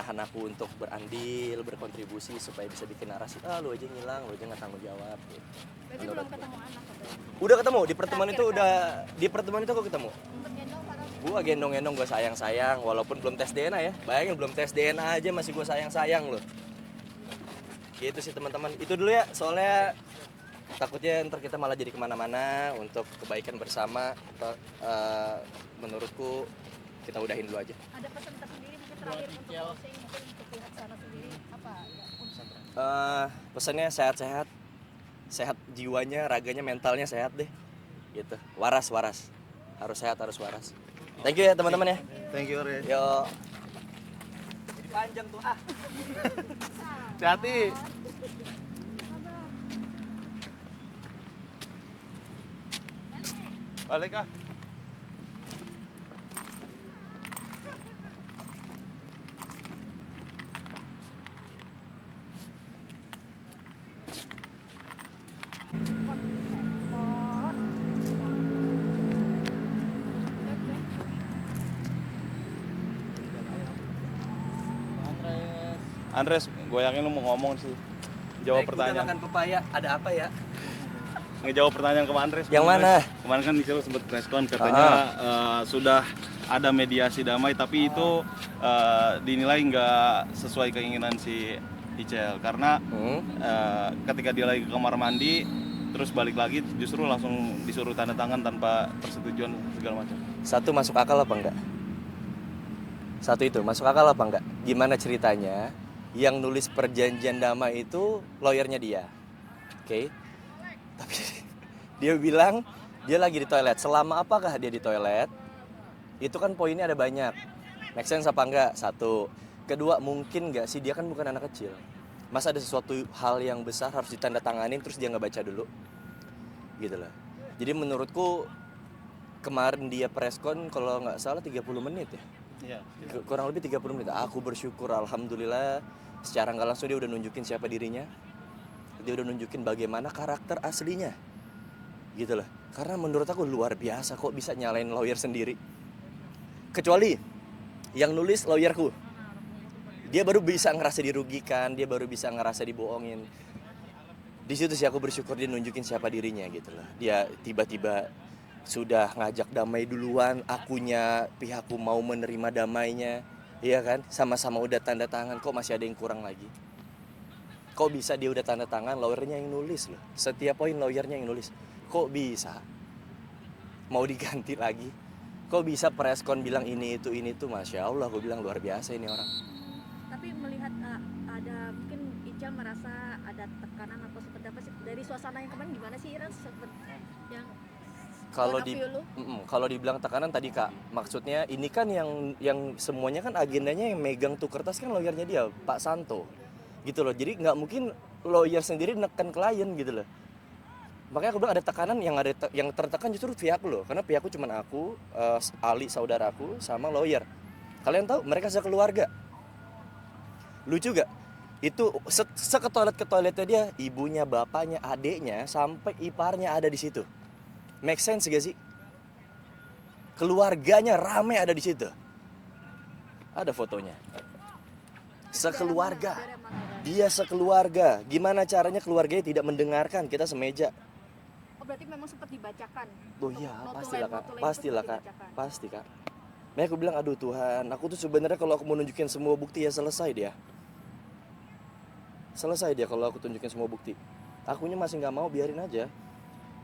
menahan aku untuk berandil, berkontribusi supaya bisa bikin narasi, lu aja ngilang, lu aja nggak tanggung jawab gitu. Berarti belum ketemu anak katanya. Udah ketemu di pertemuan itu, di pertemuan itu aku ketemu. Sempet gendong Farah. Gua gendong-gendong, gua sayang-sayang, walaupun belum tes DNA ya. Bayangin belum tes DNA aja masih gua sayang-sayang loh. Gitu sih teman-teman. Itu dulu ya, soalnya takutnya ntar kita malah jadi kemana-mana untuk kebaikan bersama. Menurutku kita udahin dulu aja. Ada pesan tersendiri mungkin terakhir untuk closing, mungkin untuk pihak sana sendiri apa ya? Pesannya sehat-sehat, sehat jiwanya, raganya, mentalnya sehat deh. Gitu. Waras, harus sehat, harus waras. Thank you ya teman-teman ya. Thank you, Re. Yo. Jadi panjang tuh Hati-hati. Balik ah. Andres, gue yakin lu mau ngomong sih. Jawab pertanyaan. Makan pepaya, ada apa ya? Ngejawab pertanyaan ke Andres. Yang mana? Kemarin kan Michelle sempat preskon katanya sudah ada mediasi damai, tapi itu dinilai nggak sesuai keinginan si Ichel karena ketika dia lagi ke kamar mandi terus balik lagi justru langsung disuruh tanda tangan tanpa persetujuan segala macam. Satu, masuk akal apa enggak? Satu itu, masuk akal apa enggak? Gimana ceritanya? Yang nulis perjanjian damai itu lawyernya dia. Oke. Tapi dia bilang dia lagi di toilet. Selama apakah dia di toilet? Itu kan poinnya ada banyak. Make sense apa enggak? Satu. Kedua, mungkin enggak sih dia kan bukan anak kecil. Masa ada sesuatu hal yang besar harus ditandatanganin terus dia nggak baca dulu? Gitu loh. Jadi menurutku kemarin dia preskon kalau nggak salah 30 menit ya. Iya. Kurang lebih 30 menit. Aku bersyukur alhamdulillah secara nggak langsung dia udah nunjukin siapa dirinya. Dia udah nunjukin bagaimana karakter aslinya. Gitu loh. Karena menurut aku luar biasa kok bisa nyalain lawyer sendiri. Kecuali yang nulis lawyerku. Dia baru bisa ngerasa dirugikan, dia baru bisa ngerasa dibohongin. Di situ sih aku bersyukur dia nunjukin siapa dirinya gitu loh. Dia tiba-tiba sudah ngajak damai duluan, akunya pihakku mau menerima damainya, iya kan? Sama-sama udah tanda tangan, kok masih ada yang kurang lagi? Kok bisa dia udah tanda tangan, lawyernya yang nulis loh. Setiap poin lawyernya yang nulis. Kok bisa? Mau diganti lagi? Kok bisa preskon bilang ini itu, Masya Allah, gue bilang luar biasa ini orang. Tapi melihat ada mungkin Ica merasa ada tekanan atau seperti apa sih dari suasana yang kemarin, gimana sih Ira seperti yang kalau dibilang tekanan tadi Kak, maksudnya ini kan yang semuanya kan agendanya yang megang tuh kertas kan lawyernya dia, Pak Santo. Gitu loh. Jadi nggak mungkin lawyer sendiri neken klien gitu loh. Makanya aku bilang ada tekanan, yang tertekan justru pihakku loh. Karena pihakku cuma aku, Ali saudaraku sama lawyer. Kalian tahu mereka sekeluarga. Lucu gak? Itu ke toiletnya dia, ibunya, bapaknya, adeknya, sampai iparnya ada di situ. Make sense gak sih? Keluarganya rame ada di situ. Ada fotonya. Sekeluarga. Dia sekeluarga. Gimana caranya keluarganya tidak mendengarkan? Kita semeja. Oh, berarti memang sempat dibacakan. Oh iya, pastilah Kak. Pastilah Kak. Pasti Kak. Makanya aku bilang, aduh Tuhan, aku tuh sebenarnya kalau aku mau nunjukin semua bukti ya selesai dia. Selesai dia kalau aku tunjukin semua bukti. Akunya masih nggak mau, biarin aja.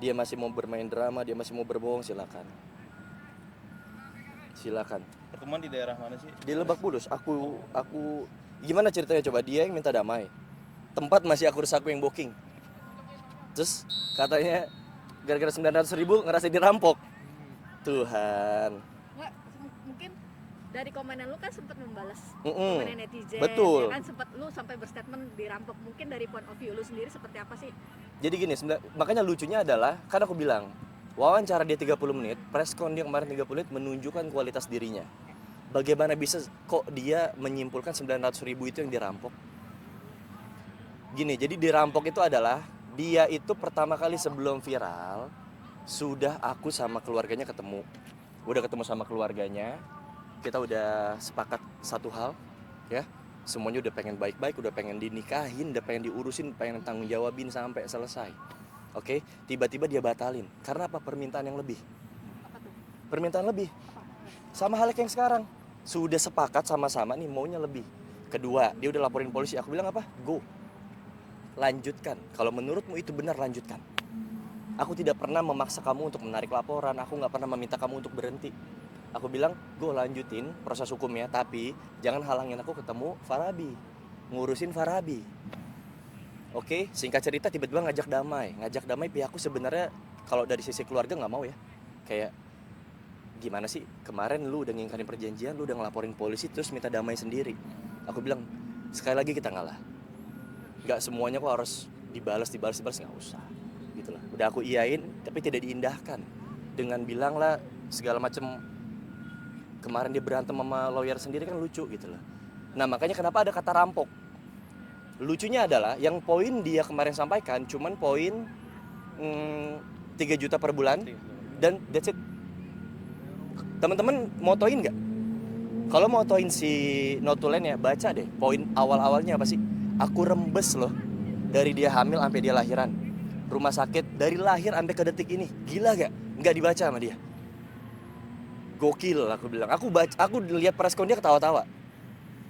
Dia masih mau bermain drama, dia masih mau berbohong, silakan. Silakan. Pertemuan di daerah mana sih? Di Lebak Bulus. Aku gimana ceritanya coba? Dia yang minta damai. Tempat masih aku yang booking. Terus katanya gara-gara 900.000 ngerasa dirampok. Tuhan. Nggak, mungkin dari komenan lu kan sempat membalas komenan netizen. Betul. Ya kan sempat lu sampai berstatement dirampok. Mungkin dari point of view lu sendiri seperti apa sih? Jadi gini, makanya lucunya adalah kan aku bilang wawancara dia 30 menit, preskon dia kemarin 30 menit menunjukkan kualitas dirinya. Bagaimana bisa kok dia menyimpulkan 900.000 itu yang dirampok? Gini, jadi dirampok itu adalah dia itu pertama kali sebelum viral sudah aku sama keluarganya ketemu. Udah ketemu sama keluarganya, kita udah sepakat satu hal, ya. Semuanya udah pengen baik-baik, udah pengen dinikahin, udah pengen diurusin, pengen tanggung jawabin sampai selesai. Oke, tiba-tiba dia batalin. Karena apa? Permintaan yang lebih. Apa tuh? Permintaan lebih. Sama halnya kayak yang sekarang. Sudah sepakat sama-sama nih maunya lebih. Kedua, dia udah laporin polisi. Aku bilang apa? Go. Lanjutkan. Kalau menurutmu itu benar, lanjutkan. Aku tidak pernah memaksa kamu untuk menarik laporan. Aku nggak pernah meminta kamu untuk berhenti. Aku bilang, go lanjutin proses hukumnya. Tapi jangan halangin aku ketemu Farabi. Ngurusin Farabi. Oke, singkat cerita tiba-tiba ngajak damai. Ngajak damai pihakku sebenarnya kalau dari sisi keluarga nggak mau ya. Kayak gimana sih? Kemarin lu udah ngingkarin perjanjian, lu udah ngelaporin polisi terus minta damai sendiri. Aku bilang, sekali lagi kita ngalah. Nggak semuanya kok harus dibalas, nggak usah. Gitu lah. Udah aku iyain, tapi tidak diindahkan. Dengan bilang lah segala macam. Kemarin dia berantem sama lawyer sendiri kan lucu gitu lah. Nah makanya kenapa ada kata rampok. Lucunya adalah yang poin dia kemarin sampaikan cuman poin 3 juta per bulan dan that's it. Teman-teman motoin nggak? Kalau motoin si notulen ya baca deh poin awal-awalnya apa sih? Aku rembes loh dari dia hamil sampai dia lahiran. Rumah sakit dari lahir sampai ke detik ini. Gila gak? Nggak dibaca sama dia. Gokil aku bilang. Aku lihat preskon dia ketawa-tawa.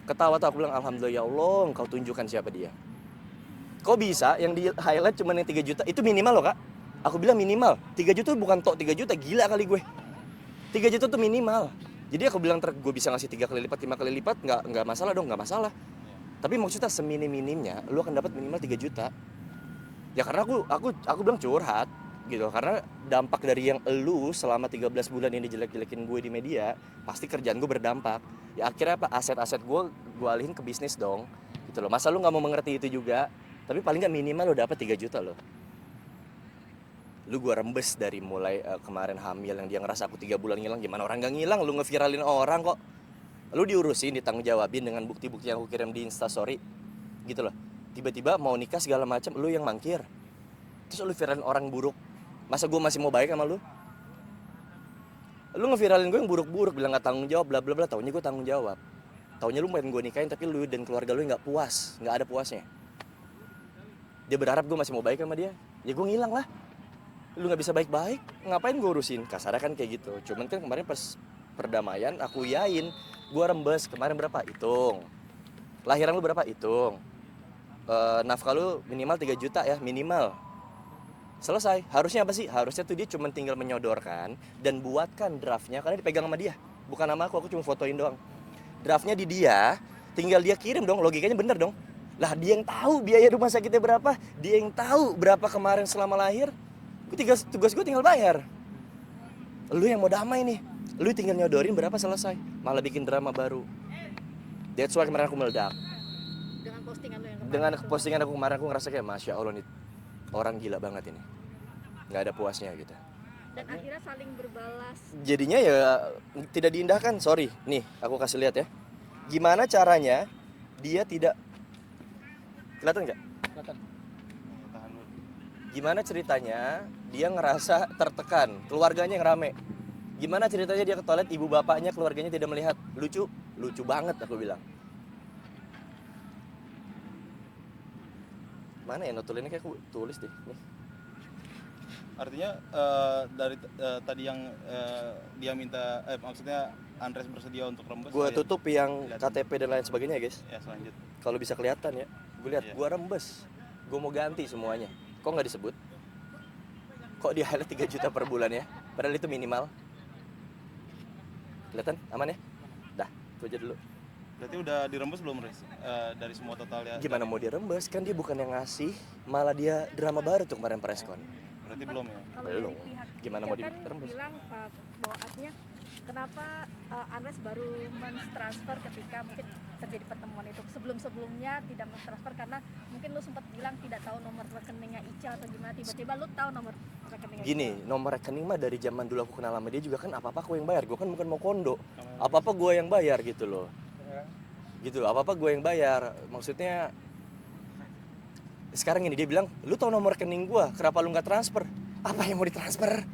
Aku bilang alhamdulillah ya Allah engkau tunjukkan siapa dia. Kok bisa yang di highlight cuma yang 3 juta? Itu minimal loh kak. Aku bilang minimal. 3 juta bukan tok 3 juta, gila kali gue. 3 juta tuh minimal. Jadi aku bilang gue bisa ngasih 3 kali lipat, 5 kali lipat, nggak masalah dong, nggak masalah. Tapi maksudnya seminim-minimnya lu akan dapat minimal 3 juta. Ya karena aku bilang curhat gitu. Karena dampak dari yang elu selama 13 bulan ini jelek-jelekin gue di media, pasti kerjaan gue berdampak. Ya akhirnya apa? Aset-aset gue alihin ke bisnis dong. Gitu loh. Masa lu nggak mau mengerti itu juga? Tapi paling nggak minimal lu dapat 3 juta loh. Lu gue rembes dari mulai kemarin hamil yang dia ngerasa aku 3 bulan ngilang. Gimana orang gak ngilang? Lu ngeviralin orang kok. Lu diurusin, ditanggung jawabin dengan bukti-bukti yang aku kirim di Instastory. Gitu loh. Tiba-tiba mau nikah segala macam, lu yang mangkir. Terus lu viralin orang buruk. Masa gue masih mau baik sama lu? Lu ngeviralin gue yang buruk-buruk, bilang gak tanggung jawab, bla bla bla. Taunya gue tanggung jawab. Taunya lu pengen gue nikahin tapi lu dan keluarga lu gak puas. Gak ada puasnya. Dia berharap gue masih mau baik sama dia. Ya gue ngilang lah. Lu gak bisa baik-baik, ngapain gue urusin? Kasarnya kan kayak gitu. Cuman kan kemarin pas perdamaian aku yain. Gue rembes, kemarin berapa? Hitung. Lahiran lu berapa? Hitung. Nafkah lu minimal 3 juta ya, minimal. Selesai. Harusnya apa sih? Harusnya tuh dia cuma tinggal menyodorkan dan buatkan draftnya karena dipegang sama dia. Bukan sama aku cuma fotoin doang. Draftnya di dia, tinggal dia kirim dong, logikanya bener dong. Lah dia yang tahu biaya rumah sakitnya berapa, dia yang tahu berapa kemarin selama lahir. Tugas gue tinggal bayar. Lu yang mau damai nih, lu tinggal nyodorin berapa selesai. Malah bikin drama baru. That's why kemarin aku meledak. Dengan postingan lo yang kemarin. Dengan postingan aku kemarin aku ngerasa kayak Masya Allah nih, orang gila banget ini. Gak ada puasnya gitu. Dan akhirnya saling berbalas. Jadinya ya tidak diindahkan, sorry. Nih aku kasih lihat ya. Gimana caranya dia tidak, kelihatan nggak? Kelihatan. Gimana ceritanya dia ngerasa tertekan, keluarganya yang rame. Gimana ceritanya dia ke toilet, ibu bapaknya, keluarganya tidak melihat. Lucu banget aku bilang. Mana ya notulennya, kayak aku tulis deh nih. Artinya dari tadi yang dia minta, maksudnya Andres bersedia untuk rembes. Gue saya tutup yang lihat. KTP dan lain sebagainya ya guys. Ya selanjut. Kalau bisa kelihatan ya, gue lihat, Iya. gue rembes, gue mau ganti semuanya. Kok nggak disebut? Kok di highlight 3 juta per bulan ya? Padahal itu minimal. Kelihatan? Aman ya? Dah, itu aja dulu. Berarti udah dirembes belum, Riz? Dari semua total ya? Gimana mau dirembes? Kan dia bukan yang ngasih, malah dia drama baru tuh kemarin preskon. Berarti belum ya? Kalau Belum. dari pihak Gimana Ica mau kan dirembes? bilang bahwa artinya kenapa Andres baru mentransfer ketika mungkin terjadi pertemuan itu, sebelumnya tidak mentransfer karena mungkin lu sempat bilang tidak tahu nomor rekeningnya Ica atau gimana, tiba-tiba lu tahu nomor rekeningnya Gini, Ica. nomor rekening mah dari zaman dulu aku kenal sama dia juga kan apa-apa aku yang bayar. Gue kan bukan mau kondo. Apa-apa gue yang bayar gitu loh. Gitu loh, apa-apa gue yang bayar. Maksudnya sekarang ini dia bilang, lu tahu nomor rekening gue, kenapa lu nggak transfer? Apa yang mau ditransfer?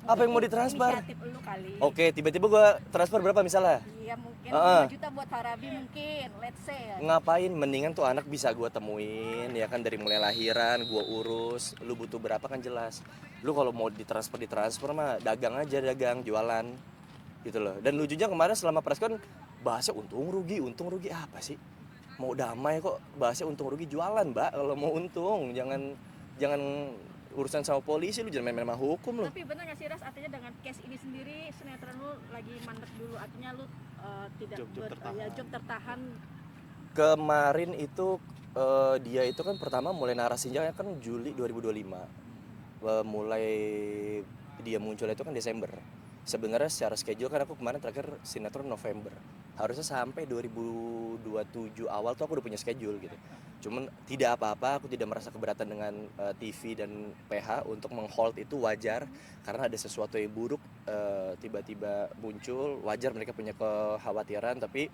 Apa yang mau ditransfer? Inisiatif lu kali. Oke, tiba-tiba gue transfer berapa misalnya? Iya mungkin Heeh. 5 juta buat Farabi mungkin, let's say ya. Ngapain? Mendingan tuh anak bisa gue temuin, ya kan, dari mulai lahiran, gue urus. Lu butuh berapa kan jelas. Lu kalau mau ditransfer mah dagang aja, dagang, jualan. Gitu loh. Dan lucunya kemarin selama preskon bahasnya untung rugi apa sih? Mau damai kok bahasnya untung rugi, jualan mbak. Kalau mau untung, jangan urusan sama polisi, lu jangan main-main sama hukum lu. Tapi benar nggak sih Ras, artinya dengan case ini sendiri sinetron lu lagi mandek dulu, artinya lu tidak Job tertahan. job tertahan. Kemarin itu dia itu kan pertama mulai narasinya kan Juli 2025. Mulai dia muncul itu kan Desember. Sebenarnya secara schedule kan aku kemarin terakhir sinetron November. Harusnya sampai 2027 awal tuh aku udah punya schedule gitu. Cuman tidak apa-apa, aku tidak merasa keberatan dengan TV dan PH untuk menghold itu, wajar karena ada sesuatu yang buruk tiba-tiba muncul, wajar mereka punya kekhawatiran, tapi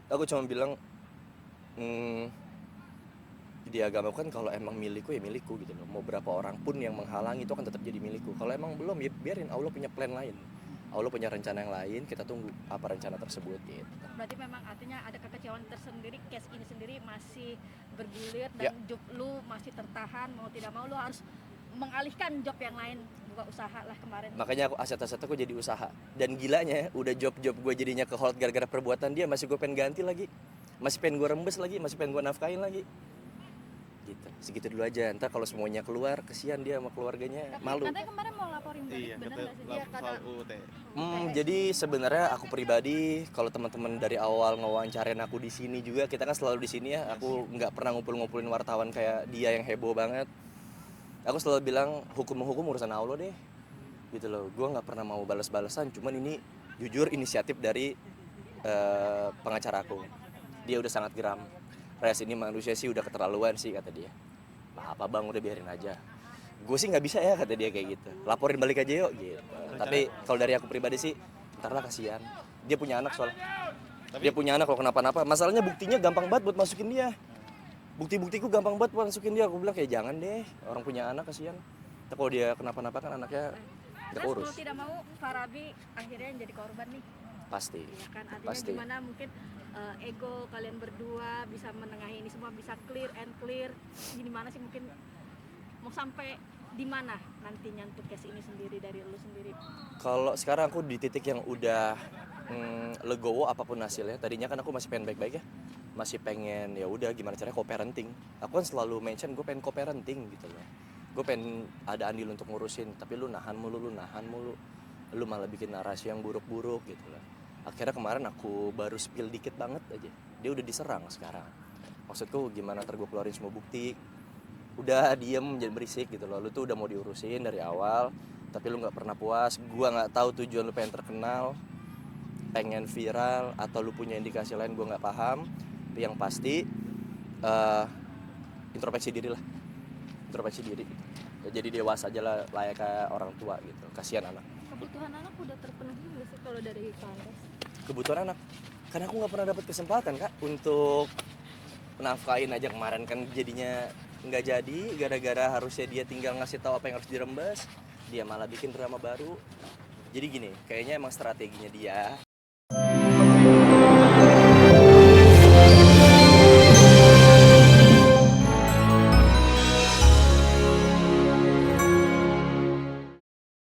aku cuma bilang di agama kan kalau emang milikku ya milikku gitu loh. Mau berapa orang pun yang menghalangi itu akan tetap jadi milikku. Kalau emang belum ya biarin, Allah punya plan lain. Allah punya rencana yang lain, kita tunggu apa rencana tersebut gitu. Berarti memang artinya ada kekecewaan tersendiri, case ini sendiri masih bergulir Ya. dan job lu masih tertahan, mau tidak mau lu harus mengalihkan job yang lain, buka usaha lah kemarin. Makanya aku aset-aset aku jadi usaha. Dan gilanya udah job-job gue jadinya ke hold gara-gara perbuatan dia, masih gue pengen ganti lagi. Masih pengen gue rembes lagi, masih pengen gue nafkain lagi. Gitu. Segitu dulu aja. Ntar kalau semuanya keluar, kesian dia sama keluarganya, Tapi malu. katanya kemarin mau laporin balik, Iya, bener kita nggak sih? Iya, kata soal UUT. Jadi sebenarnya aku pribadi, kalau teman-teman dari awal ngewawancarain aku di sini juga, kita kan selalu di sini ya. Aku nggak pernah ngumpul-ngumpulin wartawan kayak dia yang heboh banget. Aku selalu bilang hukum urusan Allah deh, gitu loh. Gue nggak pernah mau balas-balasan. Cuman ini jujur inisiatif dari pengacara aku. Dia udah sangat geram. Res, ini manusia sih udah keterlaluan sih, kata dia. Apa bang, udah biarin aja. Gue sih nggak bisa ya, kata dia kayak gitu. Laporin balik aja yuk gitu. Tapi kalau dari aku pribadi sih, ntar lah, kasihan. Dia punya anak soalnya. Dia punya anak, kalau kenapa-napa. Masalahnya buktinya gampang banget buat masukin dia. Bukti-buktiku gampang banget buat masukin dia. Aku bilang kayak jangan deh, orang punya anak kasihan. Tapi kalau dia kenapa-napa kan anaknya nggak Terus urus. mau tidak mau Farabi akhirnya jadi korban nih. Pasti. Ya kan, artinya Pasti. gimana mungkin ego kalian berdua bisa menengahi ini semua, bisa clear and clear. Gimana sih mungkin mau sampai di mana nantinya untuk case ini sendiri dari lu sendiri? Kalau sekarang aku di titik yang udah legowo apapun hasilnya. Tadinya kan aku masih pengen baik-baik ya. Masih pengen ya udah gimana caranya co-parenting. Aku kan selalu mention gue pengen co-parenting gitu loh. Gue pengen ada andil untuk ngurusin, tapi lu nahan mulu. Lu malah bikin narasi yang buruk-buruk gitu loh. Akhirnya kemarin aku baru spill dikit banget aja. Dia udah diserang sekarang. Maksudku gimana ntar gue keluarin semua bukti. Udah diem, jangan berisik gitu loh. Lu tuh udah mau diurusin dari awal, tapi lu nggak pernah puas. Gua nggak tahu tujuan lu pengen terkenal, pengen viral, atau lu punya indikasi lain, gua nggak paham. Tapi yang pasti introspeksi diri lah. Introspeksi diri gitu. Ya, jadi dewasa aja lah, layak kayak orang tua gitu. Kasihan anak. Kebutuhan anak udah terpenuhi nggak sih kalau dari Kandes? Kebutuhan anak, karena aku nggak pernah dapat kesempatan kak untuk nafkain aja. Kemarin kan jadinya nggak jadi gara-gara harusnya dia tinggal ngasih tahu apa yang harus dirembes, dia malah bikin drama baru. Jadi gini, kayaknya emang strateginya dia